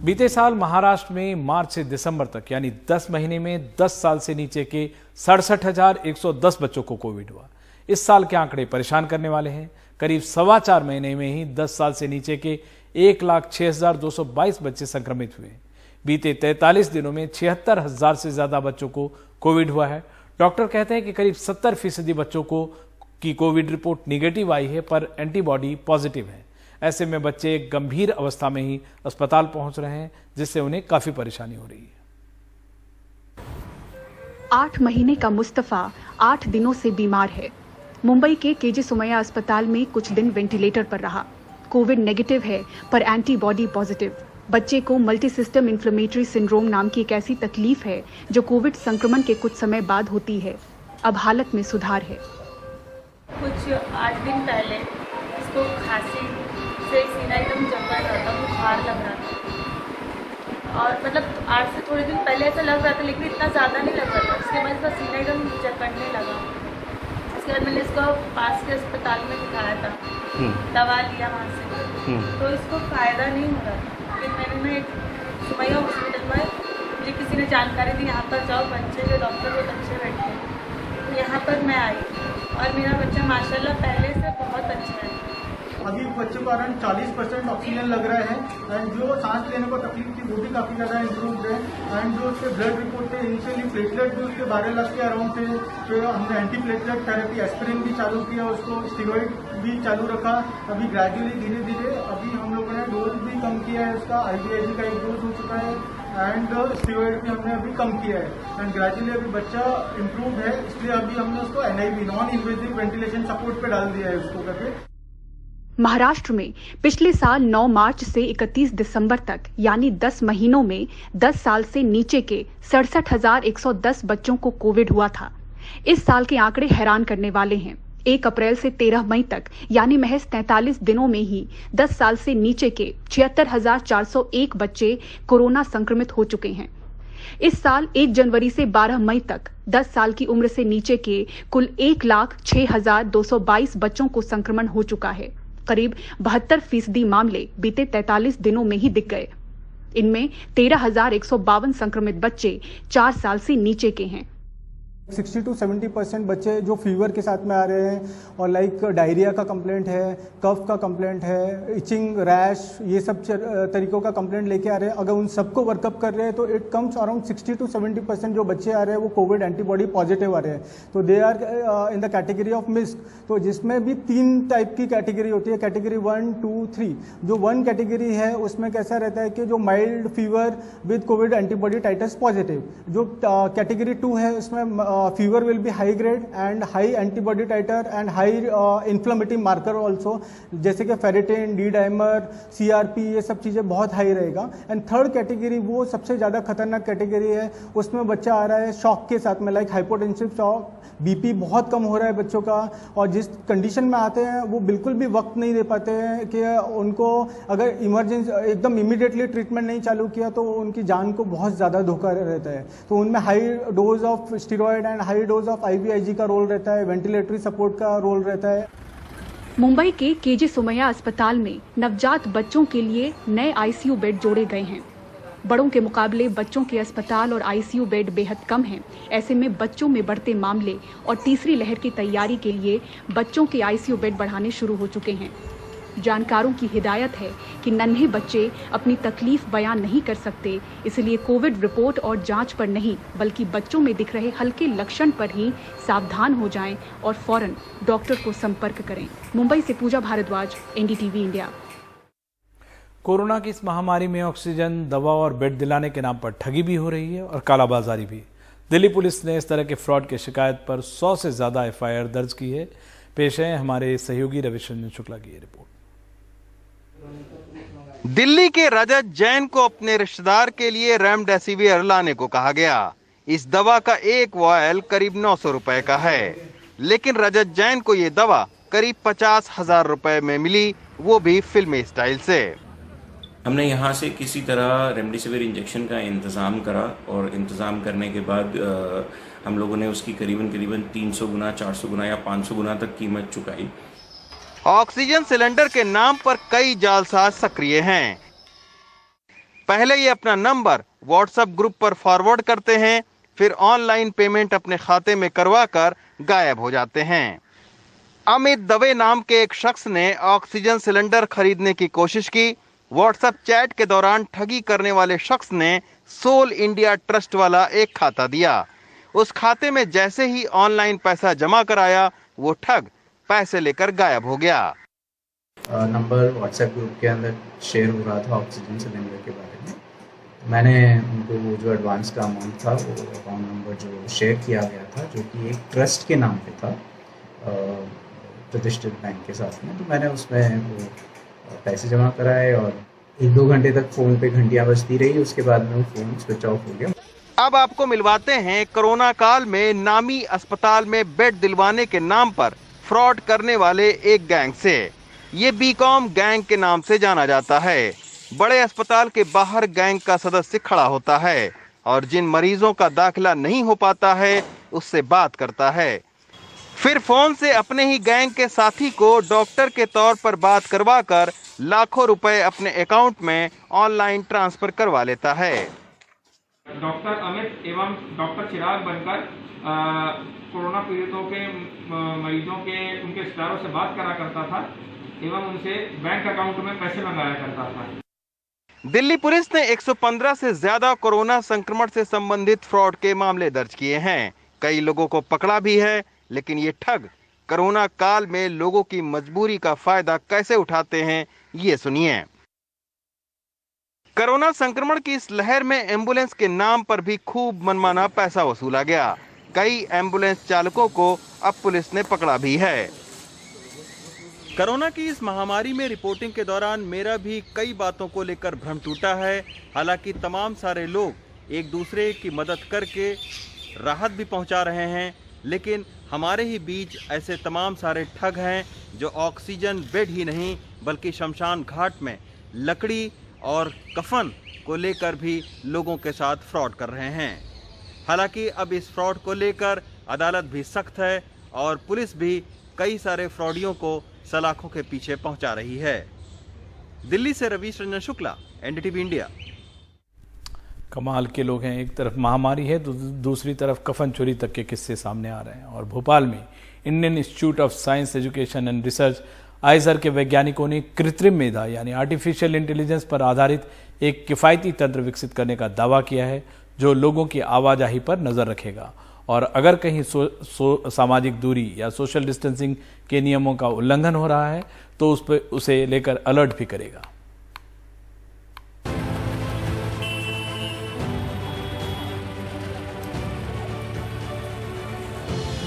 बीते साल महाराष्ट्र में मार्च से दिसंबर तक यानी 10 महीने में 10 साल से नीचे के 67,110 बच्चों को कोविड हुआ। इस साल के आंकड़े परेशान करने वाले हैं। करीब 4.25 महीने में ही 10 साल से नीचे के 1,06,222 बच्चे संक्रमित हुए। बीते 43 दिनों में 76,000 से ज्यादा बच्चों को कोविड हुआ है। डॉक्टर कहते हैं कि करीब 70% बच्चों को की कोविड रिपोर्ट निगेटिव आई है, पर एंटीबॉडी पॉजिटिव है। ऐसे में बच्चे गंभीर अवस्था में ही अस्पताल पहुंच रहे हैं, जिससे उन्हें काफी परेशानी हो रही है। 8 महीने का मुस्तफा 8 दिनों से बीमार है। मुंबई के केजे सुमैया अस्पताल में कुछ दिन वेंटिलेटर पर रहा। कोविड नेगेटिव है, पर एंटीबॉडी पॉजिटिव। बच्चे को मल्टी सिस्टम इन्फ्लेमेटरी सिंड्रोम नाम की एक ऐसी तकलीफ है जो कोविड संक्रमण के कुछ समय बाद होती है। अब हालत में सुधार है। कुछ 8 दिन पहले इसको खांसी से सीना एकदम जकड़ रहा था, बुखार लग रहा था, और मतलब आज से थोड़े दिन पहले ऐसा लग रहा था, लेकिन इतना ज़्यादा नहीं लग रहा था। उसके बाद इसका सीना एकदम जकड़ने लगा। उसके बाद मैंने इसको पास के अस्पताल में दिखाया था, दवा लिया वहाँ से, तो इसको फ़ायदा नहीं हो रहा था। फिर मैंने सुमैया हॉस्पिटल में, मुझे किसी ने जानकारी दी, यहाँ पर जाओ, बच्चे के डॉक्टर बहुत अच्छे बैठे हैं, तो यहाँ पर मैं आई और मेरा बच्चा माशाल्लाह पहले से बहुत अच्छा है। अभी बच्चे को अराउंड 40% ऑक्सीजन लग रहा है, एंड जो सांस लेने को तकलीफ थी वो भी काफी ज्यादा इम्प्रूव है। एंड जो उसके ब्लड रिपोर्ट थे, इनिशियली प्लेटलेट भी उसके 12 लाख के अराउंड थे, तो हमने एंटी प्लेटलेट थेरेपी एस्पिरिन भी चालू किया, उसको स्टीरॉइड भी चालू रखा। अभी ग्रेजुअली धीरे धीरे अभी हम लोगों ने डोज भी कम किया है, उसका IVIG का एक डोज हो चुका है, एंड स्टीरॉइड भी हमने अभी कम किया है, एंड ग्रेजुअली अभी बच्चा इम्प्रूव है। इसलिए अभी हमने उसको NIV non invasive ventilation support पे डाल दिया है उसको करके। महाराष्ट्र में पिछले साल 9 मार्च से 31 दिसंबर तक यानी 10 महीनों में 10 साल से नीचे के 67,110 बच्चों को कोविड हुआ था। इस साल के आंकड़े हैरान करने वाले हैं। 1 अप्रैल से 13 मई तक यानी महज 43 दिनों में ही 10 साल से नीचे के 76,401 बच्चे कोरोना संक्रमित हो चुके हैं। इस साल 1 जनवरी से 12 मई तक 10 साल की उम्र से नीचे के कुल 1,06,222 बच्चों को संक्रमण हो चुका है। करीब 72% मामले बीते 43 दिनों में ही दिख गए। इनमें 13,152 संक्रमित बच्चे 4 साल से नीचे के हैं। 60 to 70% बच्चे जो फीवर के साथ में आ रहे हैं, और लाइक डायरिया का कंप्लेंट है, कफ का कंप्लेंट है, इचिंग, रैश, ये सब तरीकों का कंप्लेंट लेके आ रहे हैं। अगर उन सबको वर्कअप कर रहे हैं तो इट कम्स अराउंड 60 to 70% जो बच्चे आ रहे हैं वो कोविड एंटीबॉडी पॉजिटिव आ रहे हैं। तो they are in the category of misc. तो जिसमें भी 3 टाइप की कैटेगरी होती है, कैटेगरी 1, 2, 3। जो 1 कैटेगरी है उसमें कैसा रहता है कि जो mild fever with covid antibody titres positive. जो कैटेगरी 2 है उसमें fever will be high grade and high antibody titre and high inflammatory marker also, जैसे कि फेरेटिन, डी डाइमर, CRP, ये सब चीज़ें बहुत हाई रहेगा। एंड 3rd कैटेगरी वो सबसे ज़्यादा खतरनाक कैटेगरी है। उसमें बच्चा आ रहा है शॉक के साथ में, लाइक हाइपोटेंसिव शॉक, BP बहुत कम हो रहा है बच्चों का, और जिस कंडीशन में आते हैं वो बिल्कुल भी वक्त नहीं दे पाते हैं कि उनको अगर इमरजेंसी एकदम इमीडिएटली ट्रीटमेंट नहीं चालू किया तो उनकी जान को बहुत ज़्यादा धोखा रहता है। तो उनमें high dose of steroid and high dose of IVIG का रोल रहता है, वेंटिलेटरी सपोर्ट का रोल रहता है। मुंबई के केजे सुमैया अस्पताल में नवजात बच्चों के लिए नए ICU बेड जोड़े गए हैं। बड़ों के मुकाबले बच्चों के अस्पताल और ICU बेड बेहद कम हैं। ऐसे में बच्चों में बढ़ते मामले और तीसरी लहर की तैयारी के लिए बच्चों के ICU बेड बढ़ाने शुरू हो चुके हैं। जानकारों की हिदायत है कि नन्हे बच्चे अपनी तकलीफ बयान नहीं कर सकते, इसलिए कोविड रिपोर्ट और जांच पर नहीं बल्कि बच्चों में दिख रहे हल्के लक्षण पर ही सावधान हो जाएं और फौरन डॉक्टर को संपर्क करें। मुंबई से पूजा भारद्वाज, NDTV इंडिया। कोरोना की इस महामारी में ऑक्सीजन, दवा और बेड दिलाने के नाम पर ठगी भी हो रही है और कालाबाजारी भी। दिल्ली पुलिस ने इस तरह के फ्रॉड की शिकायत पर 100 से ज्यादा FIR दर्ज की है। पेश है हमारे सहयोगी रविशंकर शुक्ला की रिपोर्ट। दिल्ली के रजत जैन को अपने रिश्तेदार के लिए रेमडेसिविर लाने को कहा गया। इस दवा का एक वॉयल करीब 900 रुपए का है, लेकिन रजत जैन को ये दवा करीब 50,000 रुपए में मिली, वो भी फिल्मी स्टाइल से। हमने यहाँ से किसी तरह रेमडेसिविर इंजेक्शन का इंतज़ाम करा, और इंतज़ाम करने के बाद हम लोगों ने उसकी करीबन 300 गुना, 400 गुना या 500 गुना तक कीमत चुकाई। ऑक्सीजन सिलेंडर के नाम पर कई जालसाज सक्रिय हैं। पहले ये अपना नंबर व्हाट्सएप ग्रुप पर फॉरवर्ड करते हैं, फिर ऑनलाइन पेमेंट अपने खाते में करवाकर गायब हो जाते हैं। अमित दवे नाम के एक शख्स ने ऑक्सीजन सिलेंडर खरीदने की कोशिश की। व्हाट्सएप चैट के दौरान ठगी करने वाले शख्स ने सोल इंडिया ट्रस्ट वाला एक खाता दिया। उस खाते में जैसे ही ऑनलाइन पैसा जमा कराया, वो ठग पैसे लेकर गायब हो गया। नंबर व्हाट्सएप ग्रुप के अंदर शेयर हो रहा था ऑक्सीजन सिलेंडर के बारे में। मैंने उनको वो जो एडवांस का अमाउंट था, वो अकाउंट नंबर जो शेयर किया गया था, जो कि एक ट्रस्ट के नाम पे था प्रतिष्ठित बैंक के साथ में, तो मैंने उसमें वो पैसे जमा कराए और 1-2 घंटे तक फ़ोन पे घंटियाँ बजती रही। उसके बाद में वो फ़ोन स्विच ऑफ हो गया। अब आपको मिलवाते हैं कोरोना काल में नामी अस्पताल में बेड दिलवाने के नाम पर फ्रॉड करने वाले एक गैंग से। ये बीकॉम गैंग के नाम से जाना जाता है। बड़े अस्पताल के बाहर गैंग का सदस्य खड़ा होता है और जिन मरीजों का दाखिला नहीं हो पाता है उससे बात करता है। फिर फोन से अपने ही गैंग के साथी को डॉक्टर के तौर पर बात करवाकर लाखों रुपए अपने अकाउंट में ऑनलाइन ट्रांसफर करवा लेता है। डॉक्टर अमित एवं डॉक्टर चिराग बनकर कोरोना पीड़ितों के मरीजों के उनके रिश्तेदारों से बात करा करता था एवं उनसे बैंक अकाउंट में पैसे मंगाया करता था। दिल्ली पुलिस ने 115 से ज्यादा कोरोना संक्रमण से संबंधित फ्रॉड के मामले दर्ज किए हैं। कई लोगों को पकड़ा भी है, लेकिन ये ठग कोरोना काल में लोगों की मजबूरी का फायदा कैसे उठाते हैं, ये सुनिए। कोरोना संक्रमण की इस लहर में एम्बुलेंस के नाम पर भी खूब मनमाना पैसा वसूला गया। कई एम्बुलेंस चालकों को अब पुलिस ने पकड़ा भी है। कोरोना की इस महामारी में रिपोर्टिंग के दौरान मेरा भी कई बातों को लेकर भ्रम टूटा है। हालांकि तमाम सारे लोग एक दूसरे की मदद करके राहत भी पहुंचा रहे हैं, लेकिन हमारे ही बीच ऐसे तमाम सारे ठग हैं जो ऑक्सीजन बेड ही नहीं बल्कि शमशान घाट में लकड़ी और कफन को लेकर भी लोगों के साथ फ्रॉड कर रहे हैं। हालांकि अब इस फ्रॉड को लेकर अदालत भी सख्त है और पुलिस भी कई सारे फ्रॉडियों को सलाखों के पीछे पहुंचा रही है। दिल्ली से रवीश रंजन शुक्ला, एनडीटीवी इंडिया। कमाल के लोग हैं। एक तरफ महामारी है तो दूसरी तरफ कफन चोरी तक के किस्से सामने आ रहे हैं। और भोपाल में Indian institute of science education and research आइजर के वैज्ञानिकों ने कृत्रिम मेधा यानी आर्टिफिशियल इंटेलिजेंस पर आधारित एक किफायती तंत्र विकसित करने का दावा किया है जो लोगों की आवाजाही पर नजर रखेगा और अगर कहीं सामाजिक दूरी या सोशल डिस्टेंसिंग के नियमों का उल्लंघन हो रहा है तो उसे लेकर अलर्ट भी करेगा।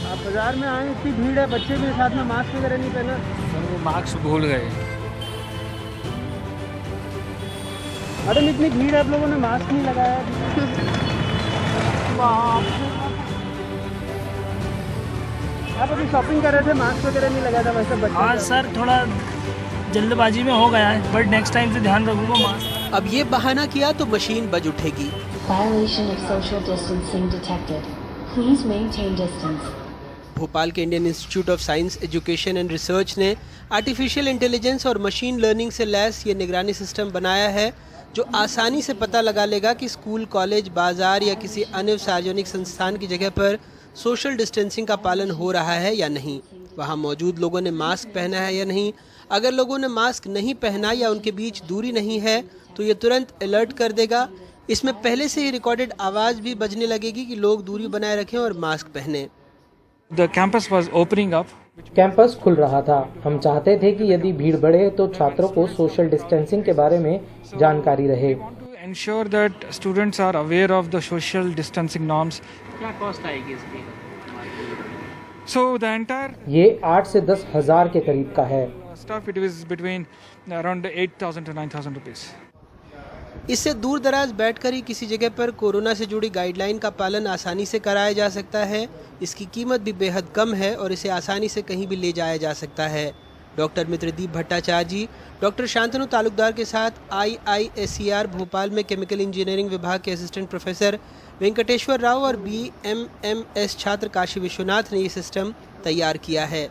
आप बाजार में आए, इतनी भीड़ है, बच्चे भी साथ में मास्क वगैरह नहीं पहना। सर वो मास्क भूल गए। मैडम इतनी भीड़ है, आप लोगों ने मास्क नहीं लगाया। आप अभी शॉपिंग कर रहे थे, मास्क वगैरह नहीं लगाया था वैसे बच्चे। हाँ सर, थोड़ा जल्दबाजी में हो गया है, बट नेक्स्ट टाइम से ध्यान रखूंगा मास्क। अब ये बहाना किया तो मशीन बज उठेगी। Violation of social distancing detected. Please maintain distance. Bhopal के Indian institute of science education and research ने आर्टिफिशियल इंटेलिजेंस और मशीन लर्निंग से लैस ये निगरानी सिस्टम बनाया है जो आसानी से पता लगा लेगा कि स्कूल, कॉलेज, बाजार या किसी अन्य सार्वजनिक संस्थान की जगह पर सोशल डिस्टेंसिंग का पालन हो रहा है या नहीं, वहाँ मौजूद लोगों ने मास्क पहना है या नहीं। अगर लोगों ने मास्क नहीं पहना या उनके बीच दूरी नहीं है तो ये तुरंत अलर्ट कर देगा। इसमें पहले से ही रिकॉर्डेड आवाज़ भी बजने लगेगी कि लोग दूरी बनाए रखें और मास्क पहने। The campus was opening up. Campus खुल रहा था। हम चाहते थे कि यदि भीड़ बढ़े तो छात्रों को सोशल डिस्टेंसिंग के बारे में जानकारी रहे। Ensure that students are aware of the social distancing norms. क्या कॉस्ट आएगी इसकी? So the entire ये 8 से 10 हज़ार के करीब का है। stuff it was between around 8,000 to 9,000 rupees. इससे दूर दराज बैठकर ही किसी जगह पर कोरोना से जुड़ी गाइडलाइन का पालन आसानी से कराया जा सकता है। इसकी कीमत भी बेहद कम है और इसे आसानी से कहीं भी ले जाया जा सकता है। डॉक्टर मित्रदीप भट्टाचार्य जी डॉक्टर शांतनु तालुकदार के साथ IISER भोपाल में केमिकल इंजीनियरिंग विभाग के असिस्टेंट प्रोफेसर वेंकटेश्वर राव और BMMS छात्र काशी विश्वनाथ ने ये सिस्टम तैयार किया है।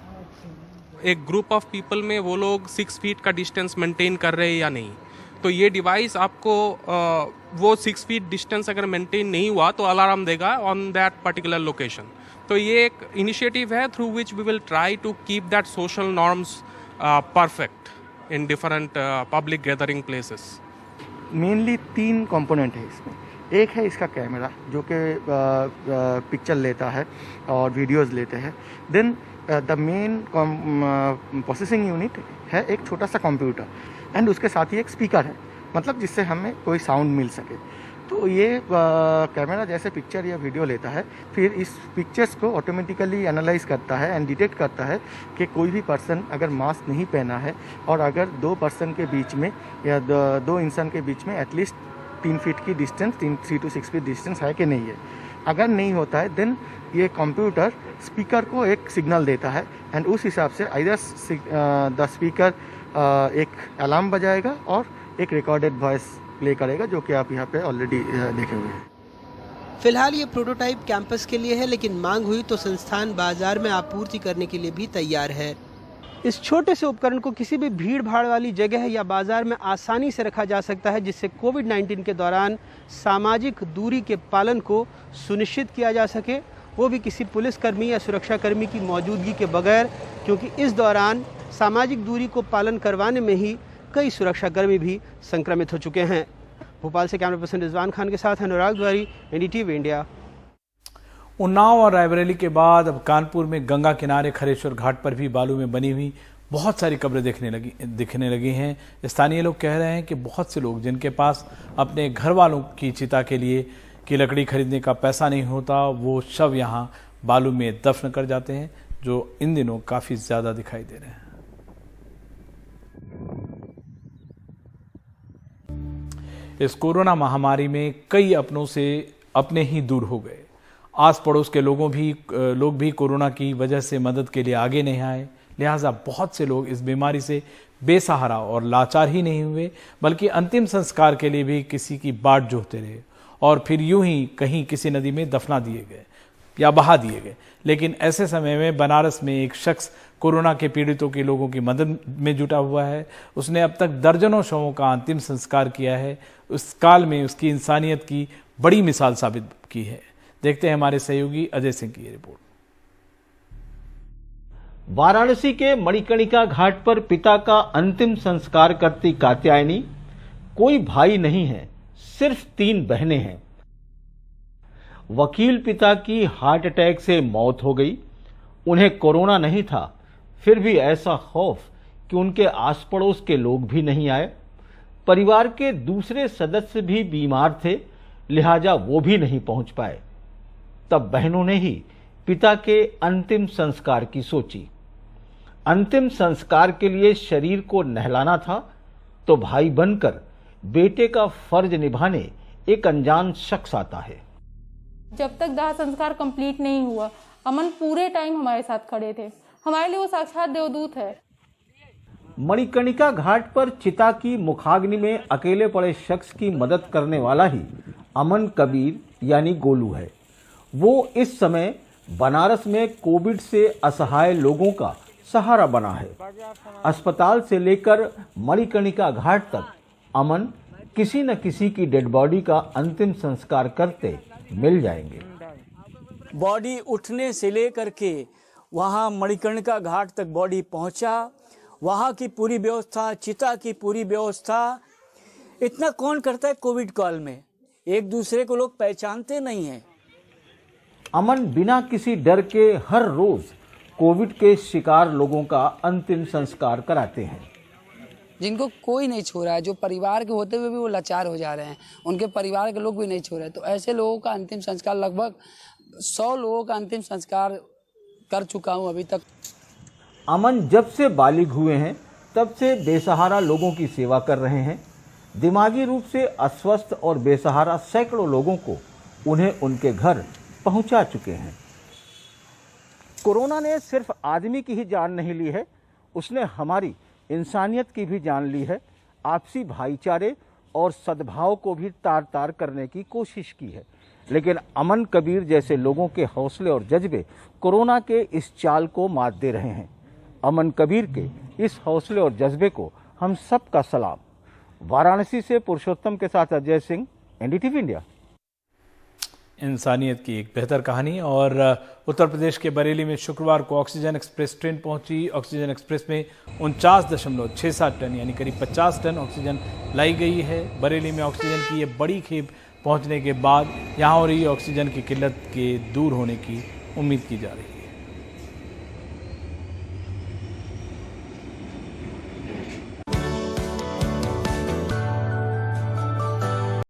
एक ग्रुप ऑफ पीपल में वो लोग 6 फीट का डिस्टेंस मेंटेन कर रहे हैं या नहीं, तो ये डिवाइस आपको वो 6 फीट डिस्टेंस अगर मेंटेन नहीं हुआ तो अलार्म देगा ऑन दैट पर्टिकुलर लोकेशन। तो ये एक इनिशिएटिव है through which we will try to keep that social norms perfect in different public gathering places. Mainly 3 component है इसमें। एक है इसका कैमरा जो कि पिक्चर लेता है और वीडियोस लेते हैं। Then the main processing unit है एक छोटा सा कंप्यूटर एंड उसके साथ ही एक स्पीकर है, मतलब जिससे हमें कोई साउंड मिल सके। तो ये कैमरा जैसे पिक्चर या वीडियो लेता है, फिर इस पिक्चर्स को ऑटोमेटिकली एनालाइज करता है एंड डिटेक्ट करता है कि कोई भी पर्सन अगर मास्क नहीं पहना है और अगर 2 पर्सन के बीच में या 2 इंसान के बीच में एटलीस्ट 3 फीट की डिस्टेंस 3 to 6 फीट डिस्टेंस है कि नहीं है। अगर नहीं होता है देन ये कंप्यूटर स्पीकर को एक सिग्नल देता है एंड उस हिसाब से आइदर द स्पीकर एक अलार्म बजाएगा और एक रिकॉर्डेड वॉइस प्ले करेगा, जो कि आप यहाँ पे ऑलरेडी देखे हुए हैं। फिलहाल ये प्रोटोटाइप कैंपस के लिए है, लेकिन मांग हुई तो संस्थान बाजार में आपूर्ति करने के लिए भी तैयार है। इस छोटे से उपकरण को किसी भी भीड़ भाड़ वाली जगह या बाजार में आसानी से रखा जा सकता है, जिससे कोविड-19 के दौरान सामाजिक दूरी के पालन को सुनिश्चित किया जा सके, वो भी किसी पुलिसकर्मी या सुरक्षाकर्मी की मौजूदगी के बगैर, क्योंकि इस दौरान सामाजिक दूरी को पालन करवाने में ही कई सुरक्षाकर्मी भी संक्रमित हो चुके हैं। भोपाल से कैमरा पर्सन रिजवान खान के साथ अनुराग द्वारी, एनडीटीवी इंडिया। उन्नाव और रायबरेली के बाद अब कानपुर में गंगा किनारे खरेश्वर घाट पर भी बालू में बनी हुई बहुत सारी कब्रें दिखने लगी हैं। स्थानीय लोग कह रहे हैं कि बहुत से लोग जिनके पास अपने घर वालों की चिता के लिए की लकड़ी खरीदने का पैसा नहीं होता, वो शव यहाँ बालू में दफन कर जाते हैं, जो इन दिनों काफी ज्यादा दिखाई दे रहे हैं। इस कोरोना महामारी में कई अपनों से अपने ही दूर हो गए। आस पड़ोस के लोग भी कोरोना की वजह से मदद के लिए आगे नहीं आए, लिहाजा बहुत से लोग इस बीमारी से बेसहारा और लाचार ही नहीं हुए, बल्कि अंतिम संस्कार के लिए भी किसी की बाट जोहते रहे और फिर यूं ही कहीं किसी नदी में दफना दिए गए या बहा दिए गए। लेकिन ऐसे समय में बनारस में एक शख्स कोरोना के पीड़ितों के लोगों की मदद में जुटा हुआ है। उसने अब तक दर्जनों शवों का अंतिम संस्कार किया है। उस काल में उसकी इंसानियत की बड़ी मिसाल साबित की है। देखते हैं हमारे सहयोगी अजय सिंह की ये रिपोर्ट। वाराणसी के मणिकर्णिका घाट पर पिता का अंतिम संस्कार करती कात्यायनी, कोई भाई नहीं है, सिर्फ 3 बहनें हैं। वकील पिता की हार्ट अटैक से मौत हो गई। उन्हें कोरोना नहीं था, फिर भी ऐसा खौफ कि उनके आस पड़ोस के लोग भी नहीं आए। परिवार के दूसरे सदस्य भी बीमार थे, लिहाजा वो भी नहीं पहुंच पाए। तब बहनों ने ही पिता के अंतिम संस्कार की सोची। अंतिम संस्कार के लिए शरीर को नहलाना था, तो भाई बनकर बेटे का फर्ज निभाने एक अनजान शख्स आता है। जब तक दाह संस्कार कंप्लीट नहीं हुआ, अमन पूरे टाइम हमारे साथ खड़े थे। हमारे लिए वो साक्षात देवदूत है। मणिकर्णिका घाट पर चिता की मुखाग्नि में अकेले पड़े शख्स की मदद करने वाला ही अमन कबीर यानी गोलू है। वो इस समय बनारस में कोविड से असहाय लोगों का सहारा बना है। अस्पताल से लेकर मणिकर्णिका घाट तक अमन किसी न किसी की डेड बॉडी का अंतिम संस्कार करते मिल जाएंगे। बॉडी उठने से लेकर के वहाँ मणिकर्णिका घाट तक बॉडी पहुँचा, वहाँ की पूरी व्यवस्था, चिता की पूरी व्यवस्था, इतना कौन करता है कोविड काल में? एक दूसरे को लोग पहचानते नहीं हैं। अमन बिना किसी डर के हर रोज कोविड के शिकार लोगों का अंतिम संस्कार कराते हैं। जिनको कोई नहीं छो रहा है, जो परिवार के होते हुए भी वो लाचार हो जा रहे हैं, उनके परिवार के लोग भी नहीं छो रहे, तो ऐसे लोगों का अंतिम संस्कार लगभग 100 लोगों का अंतिम संस्कार कर चुका हूं अभी तक। अमन जब से बालिग हुए हैं तब से बेसहारा लोगों की सेवा कर रहे हैं। दिमागी रूप से अस्वस्थ और बेसहारा सैकड़ों लोगों को उन्हें उनके घर पहुंचा चुके हैं। कोरोना ने सिर्फ आदमी की ही जान नहीं ली है, उसने हमारी इंसानियत की भी जान ली है। आपसी भाईचारे और सद्भाव को भी तार तार करने की कोशिश की है। लेकिन अमन कबीर जैसे लोगों के हौसले और जज्बे कोरोना के इस चाल को मात दे रहे हैं। अमन कबीर के इस हौसले और जज्बे को हम सबका सलाम। वाराणसी से पुरुषोत्तम के साथ अजय सिंह, एनडीटीवी इंडिया। इंसानियत की एक बेहतर कहानी। और उत्तर प्रदेश के बरेली में शुक्रवार को ऑक्सीजन एक्सप्रेस ट्रेन पहुंची। ऑक्सीजन एक्सप्रेस में 49.67 टन यानी करीब 50 टन ऑक्सीजन लाई गई है। बरेली में ऑक्सीजन की ये बड़ी खेप पहुंचने के बाद यहां हो रही ऑक्सीजन की किल्लत के दूर होने की उम्मीद की जा रही है।